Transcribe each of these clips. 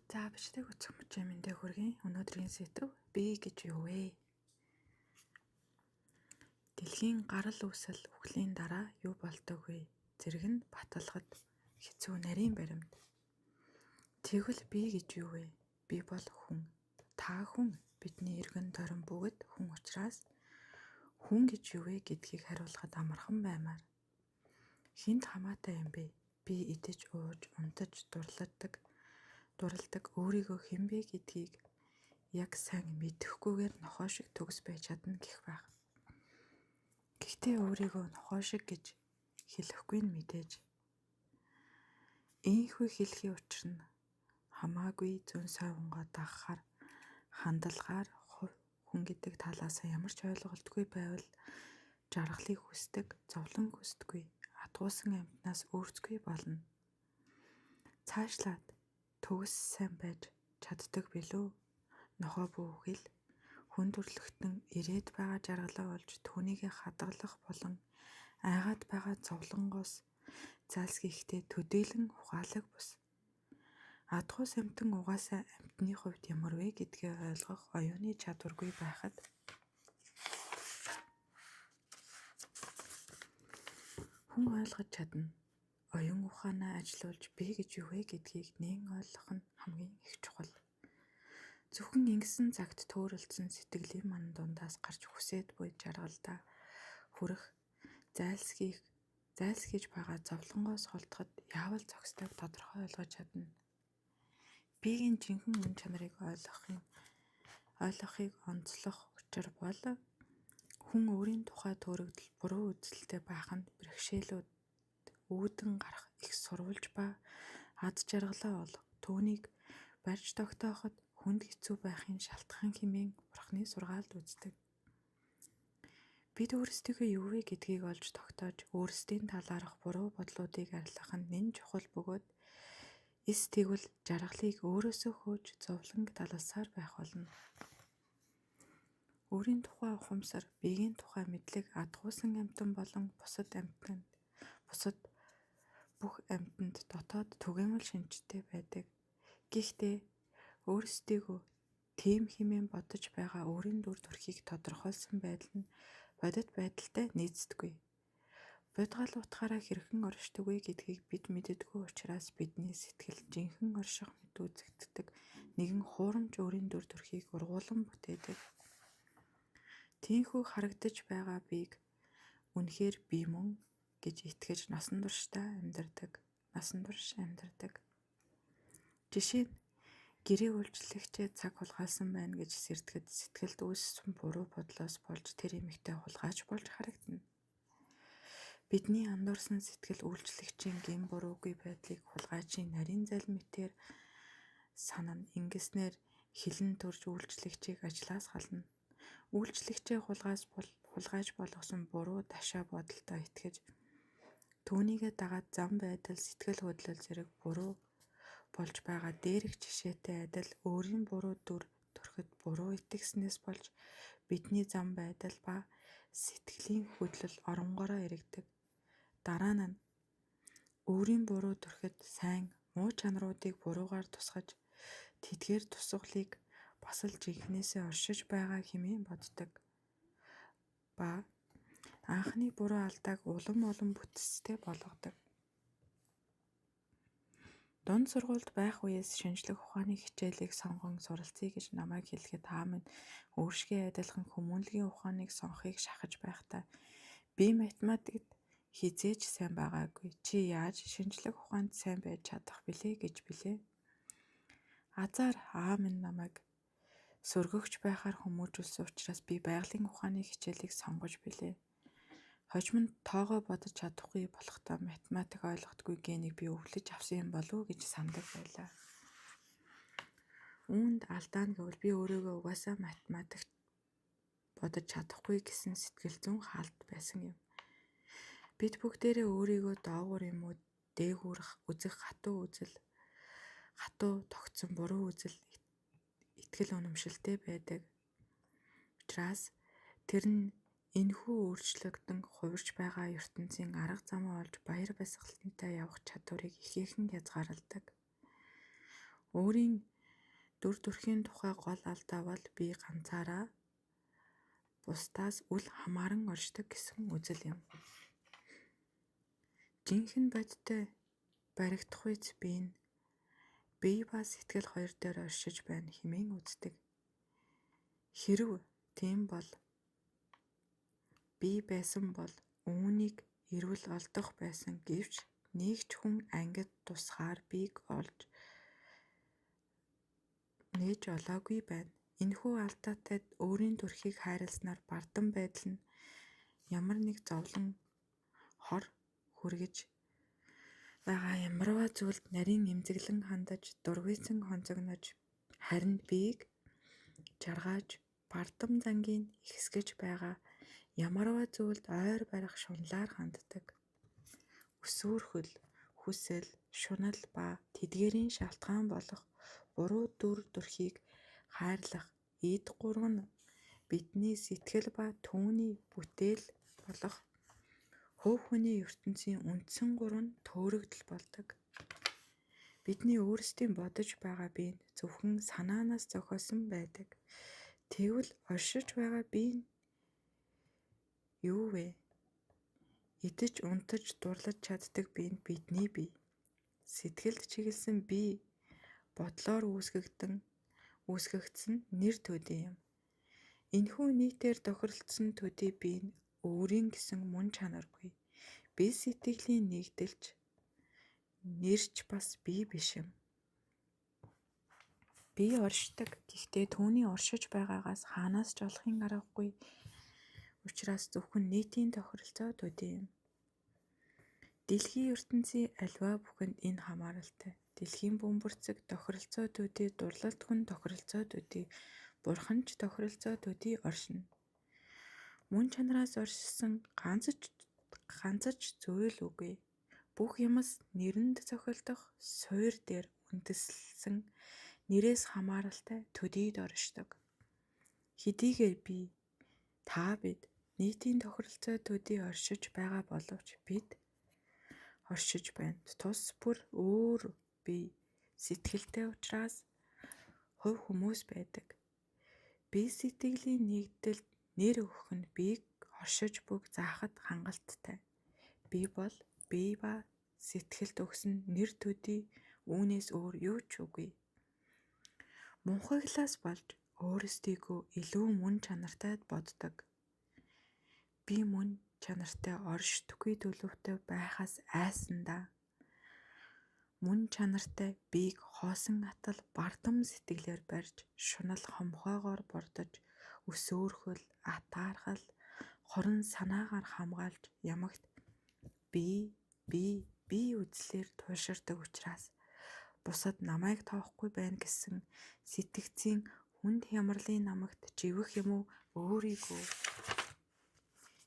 За бичлэг үзэх мэндэ хүргэе. Өнөөдрийн сэдэв би гэж юу вэ? Дэлхийн гарал үүсэл үхлийн дараа юу болдоггүй? Зэрэг нь баталгад хэцүү нарийн баримт. Тэгвэл би гэж юу вэ? Би бол хүн. Та хүн. Бидний эргэн тойрон бүгд хүн учраас хүн гэж юу вэ гэдгийг хариулахад амархан баймаар. Хинт хамаатай юм бэ? Би идэж, ууж, унтаж, дурладаг өөрийгөө хэн бэ гэдгийг яг сайн мэдэхгүйгээр нохой шиг төгс байж чадна гэх байх. Гэхдээ өөрийгөө нохой шиг гэж хэлэхгүй нь мэдээж. Ийхүү хэлхийн учир нь хамаагүй зүүн сойвонгоо дагахаар хандлагаар хүн гэдэг талаас ямар ч ойлголтгүй байвал жаргалыг хүсдэг, зовлон хүсдэггүй, атгуусан амьтнаас өөрсгүй болно. Цаашлаад төгс сайн байж чаддаг билүү? Нохой бүхэл хүн төрлөختөн ирээд байгаа жаргалаа олж түүнийгээ хадгалах болон айгаад байгаа зовлонгоос зайлсхийхдээ төдийлөн ухаалаг бус. Адхуус амьтан угаасаа амьтны хувьд ямар вэ гэдгээ ойлгох оюуны чадваргүй байхад хүн ойлгож чадна. Оюун ухаанаа ажилуулж би гэж юу вэ гэдгийг нээн ойлгох нь хамгийн их чухал. Зөвхөн ингэсэн цагт төөрөлдсөн сэтгэлийн ман дундаас гарч хүсээд буй жаргалдаа хүрэх зайлсхийж байгаа зовлонгоос холдоход яавал зохистойг тодорхой ойлгож чадна. Биеийн жинхэнэ үн чанарыг ойлгохыг онцлох учир бол хүн өөрийн тухай төөрөгдөл буруу үзэлтэй байх нь бэрхшээлүүд үүдэн гарах их сурвалж ба ад жаргалаа олох түүнийг барьж тогтооход хүнд хэцүү байхын шалтгаан хэмээн бурхны сургаалд үздэг. Бид өөрсдийгөө юу вэ гэдгийг олж тогтоож өөрсдийн талаарх буруу бодлуудыг арилгах нь нэн чухал бөгөөд эс тэгвэл жаргалыг өөрөөсөө хөөж зовлонг талаасаар байх болно. Өөрийн тухай ухамсар, биеийн тухай мэдлэг адгуусан амьтан болон бусад бүх амьтанд дотоод түгээмэл шинжтэй байдаг. Гэхдээ өөрсдийгөө тийм хэмээн бодож байгаа өөрийн дүр төрхийг тодорхойлсон байдал нь бодит байдалтай нийцдэггүй. Бодгал утгаараа хэрхэн оршдог вэ гэдгийг бид мэддэггүй учраас бидний сэтгэл жинхэнэ орших мэт үзэгддэг нэгэн хуурамч өөрийн дүр төрхийг ургуулan бүтээдэг. Тийхүү харагдаж байгаа биег үнэхээр би мөн гэж итгэж насан турш амьдардаг. Жишээ нь гэрээ үйлчлэгчээ цаг хулгайлсан байна гэж сэрдэхэд сэтгэлд үүссэн буруу бодлоос болж тэр эмэгтэй хулгайч болж харагдана. Бидний андуурсан сэтгэл үйлчлэгчийн гин буруугүй байдлыг хулгайчийн нарийн залмитээр санана. Ингэснээр хилэн төрж үйлчлэгчийг ажлаас хална. Үйлчлэгчээ хулгайч болгосон буруу ташаа бодолтой итгэж түүнийгээ дагаад зам байдал сэтгэл хөдлөл зэрэг буруу болж байгаа дээрх жишээтэй адил өөрийн буруу дүр төрхөд буруу итгэснээс болж бидний зам байдал ба сэтгэлийн хөдлөл оронгороо эргэдэг. Дараа нь өөрийн буруу төрхөд сайн муу чанаруудыг буруугаар тусгаж тэдгээр тусгалыг бас л жинхнээсээ оршиж байгаа хэмээн боддог. Ба анхны буруу алдааг улам бүтцтэй болгодог. Дунд сургуульд байх үеэс шинжлэх ухааны хичээлийг сонгон суралцъя гэж намайг хэлэхэд минь өөршгөө адилхан хүмүүнлэгийн ухааныг сонгохыг шахаж байхдаа би математикт хизээж сайн байгаагүй. Чи яаж шинжлэх ухаанд сайн байж чадах билээ гэж билээ. Азар минь намайг сөргөгч байхаар хүмүүжүүлсэн учраас би байгалийн ухааны хичээлийг сонгож билээ. Хожим нь тоогоо бодож чадахгүй болохдоо математик ойлгохгүй гэнийг би өвлөж авсан юм болов уу гэж сандаг байлаа. Үүнд алдаа нь гэвэл би өөрийгөө угаасаа математикт бодож чадахгүй гэсэн сэтгэл зүйн хаалт байсан юм. Бид бүгдээрээ өөрийгөө доогуур юм уу дээгүүрх үзэх хатуу тогтсон буруу үзэл итгэл үнэмшилтэй байдаг. Учираас тэр нь энэхүү өөрчлөгдөн хувирч байгаа ертөнцийн арга замаа олж баяр баясгалантай явах чадварыг ихээхэн хязгаарладаг. Өөрийн Дүр төрхийн тухай гол алдаа бол би ганцаараа бусдаас үл хамааран оршдог гэсэн үзэл юм. Жинхэнэ бодтой баригдах үйц би энэ бие ба сэтгэл хоёр дээр оршиж байна хэмээн үздэг. Хэрв тийм бол би байсан бол үүнийг эрүүл олдох байсан гэвч нэг ч хүн ангид тусгаар бийг олж нээж олоогүй байна. Энэхүү алдаатай өөрийн төрхийг хайрласнаар бардам байдал нь ямар нэг зовлон хор хүргэж байгаа ямарваа зүйлд нарийн эмзэглэн хандаж дургүйцэн хонцогнож харин биеийг жаргааж бардам зангийн ихсгэж байгаа ямарваа зүйлд ойр барих шунлаар ханддаг. Өсөөрхөл, хүсэл, шунал ба тэдгээрийн шалтгаан болох буруу дүр төрхийг хайрлах эд гурав нь бидний сэтгэл ба түүний бүтээл болох хувь хүний ертөнцийн үндсэн гурван төөрөгдөл болдог. Бидний өөрсдийн бодож байгаа бие нь зөвхөн санаанаас зохиосон байдаг. Тэгвэл оршиж байгаа бие нь юу вэ? Идэж, унтаж, дурлаж чаддаг бие нь бидний бие. Сэтгэлд чиглэсэн бие бодлоор үүсгэгдсэн нэр төдий юм. Энэхүү нийтээр тохиролцсон төдий бие нь өөрийн гэсэн мөн чанаргүй. Бие сэтгэлийн нэгдэлж нэрч бас бие биш юм. Бие оршдог. Гэхдээ түүний оршиж байгаагаас хаанаас ч олохын аргагүй. Учираас зөвхөн нийтийн тохиролцоо төдий юм. Дэлхийн ертөнцийн аливаа бүхэнд энэ хамааралтай. Дэлхийн бөмбөрцөг тохиролцоо төдий, дурлалт хүн тохиролцоо төдий, бурхан ч тохиролцоо төдий оршино. Мөн чанараас оршисон ганцч зүйл үгүй. Бүх юмс нэрэнд цохилдох суурь дээр үндэслэн нэрээс хамааралтай төдийд оршдог. Хэдийгээр би, та бид нийтийн тохиролцоо төдий оршиж байгаа боловч бид оршиж байна. Тус бүр өөр бие сэтгэлтэй учраас хувь хүмүүс байдаг. Бие сэтгэлийн нэгдэлд нэр өгөх нь биеийг оршиж бүг заахад хангалттай. Би бол бие ба сэтгэлд өгсөн нэр төдий үүнээс өөр юу ч үгүй. Мунхаглаас болж өөрсдийгөө илүү мөн чанартай боддог. Би мөн чанартай оршдоггүй төлөвтэй байхаас айсандаа. Мөн чанартай биеийг хоосон атал бардам сэтгэлээр барьж, шунал хомхоогоор бордож, өсөөрхөл, атаархал, хорон санаагаар хамгаалж ямагт би үзлээр туйлширдаг учраас бусад намайг тоохгүй байна гэсэн сэтгцийн хүнд хямралын намагт живэх юм уу өөрийгөө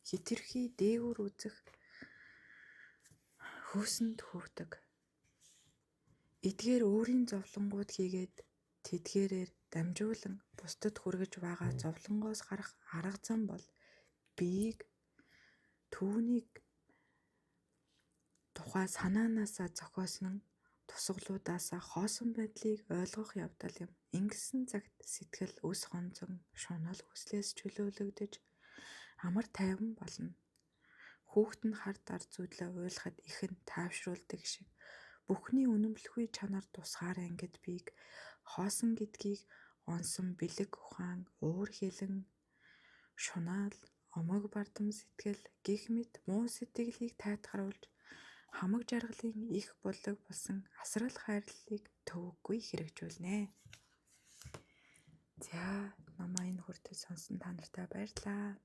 хэтэрхий дээгүүр үзэх хөөсөнд хүрдэг. Эдгээр өөрийн зовлонгууд хийгээд тэдгээрээр дамжуулан бусдад хүргэж байгаа зовлонгоос гарах арга зам бол биеийг түүнийг тухай санаанаасаа зохиосон тусгалуудаасаа хоосон байдлыг ойлгох явдал юм. Ингэсэн цагт сэтгэл үс хонцон шунал хүслээс чөлөөлөгдөж амар тайван болно. Хүүхэд нь хард ард зүйдлээ уйлахад ихэн тайвшруулдаг шиг бүхний үнэмлэхүй чанар тусгаар ангид биеийг хоосон гэдгийг онсон бэлэг ухаан, уур хилэн, шунаал, омог бардам сэтгэл гэх мэт муу сэтгэлийг тайтгаруулж хамаг жаргалын их булаг болсон асрал хайрлалыг төвөггүй хэрэгжүүлнэ. За намаа энэ хүртэл сонсон та нартай баярлалаа.